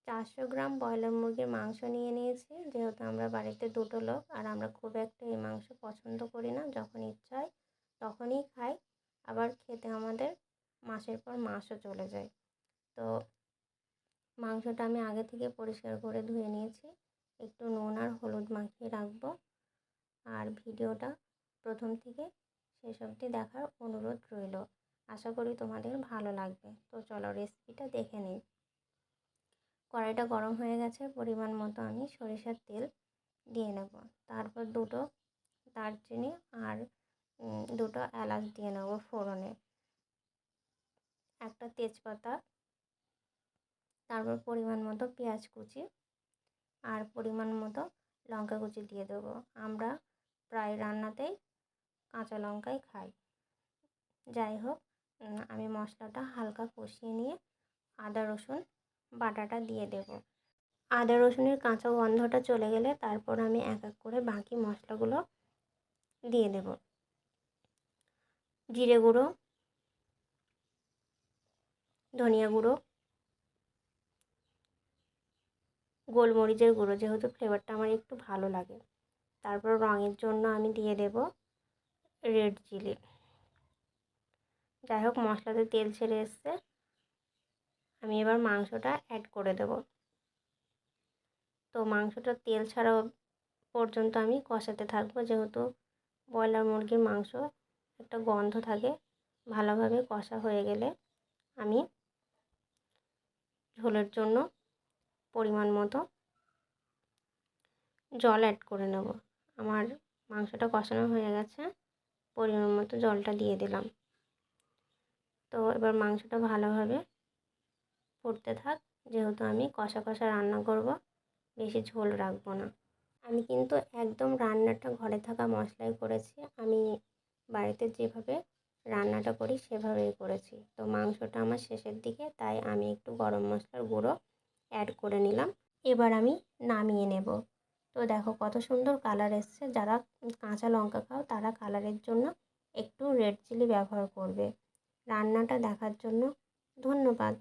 400 গ্রাম broiler মুরগির মাংস নিয়ে নিয়েছি। যেহেতু আমরা বাড়িতে 2টো লোক আর আমরা খুব একটা এই মাংস পছন্দ করি না, যখন ইচ্ছা হয় তখনই খাই। আবার খেতে আমাদের মাসের পর মাসও চলে যায়। তো মাংসটা আমি আগে থেকে পরিষ্কার করে ধুয়ে নিয়েছি। একটু নুন আর হলুদ মাখিয়ে রাখবো। আর ভিডিওটা প্রথম থেকে শেষ অবধি দেখার অনুরোধ রইল। আশা করি তোমাদের ভালো লাগবে। তো চলো রেসিপিটা দেখে নিই। কড়াইটা গরম হয়ে গেছে, পরিমাণ মতো আমি সরিষার তেল দিয়ে নেব। তারপর 2টো দারচিনি আর 2টো এলাচ দিয়ে নেব ফোড়নে, একটা তেজপাতা, তারপর পরিমাণ মতো পেঁয়াজ কুচি আর পরিমাণ মতো লঙ্কা কুচি দিয়ে দেবো। আমরা প্রায় রান্নাতেই কাঁচা লঙ্কাই খাই। যাই হোক, আমি মশলাটা হালকা কষিয়ে নিয়ে আদা রসুন বাটাটা দিয়ে দেব। আদা রসুনের কাঁচা গন্ধটা চলে গেলে তারপর আমি এক এক করে বাকি মশলাগুলো দিয়ে দেব। জিরে গুঁড়ো, ধনিয়া গুঁড়ো, গোলমরিচের গুঁড়ো, যেহেতু ফ্লেভারটা আমার একটু ভালো লাগে। তারপর রঙের জন্য আমি দিয়ে দেব রেড চিলি। যাই হোক, মশলাতে তেল ছেড়ে এসছে, আমি এবার মাংসটা অ্যাড করে দেব। তো মাংসটা তেল ছাড়া পর্যন্ত আমি কষাতে থাকবো। যেহেতু ব্রয়লার মুরগির মাংস একটা গন্ধ থাকে, ভালোভাবে কষা হয়ে গেলে আমি ঝোলের জন্য পরিমাণ মতো জল অ্যাড করে নেব। আমার মাংসটা কষানো হয়ে গেছে, পরিমাণ মতো জলটা দিয়ে দিলাম। তো এবার মাংসটা ভালোভাবে ফুটতে থাক। যেহেতু আমি কষা কষা রান্না করব, বেশি ঝোল রাখবো না। আমি কিন্তু একদম রান্নাটা ঘরে থাকা মশলাই করেছি। আমি বাড়িতে যেভাবে রান্নাটা করি সেভাবেই করেছি। তো মাংসটা আমার শেষের দিকে, তাই আমি একটু গরম মশলার গুঁড়ো অ্যাড করে নিলাম। এবার আমি নামিয়ে নেব। তো দেখো কত সুন্দর কালার এসছে। যারা কাঁচা লঙ্কা খাও তারা কালারের জন্য একটু রেড চিলি ব্যবহার করবে। রান্নাটা দেখার জন্য ধন্যবাদ।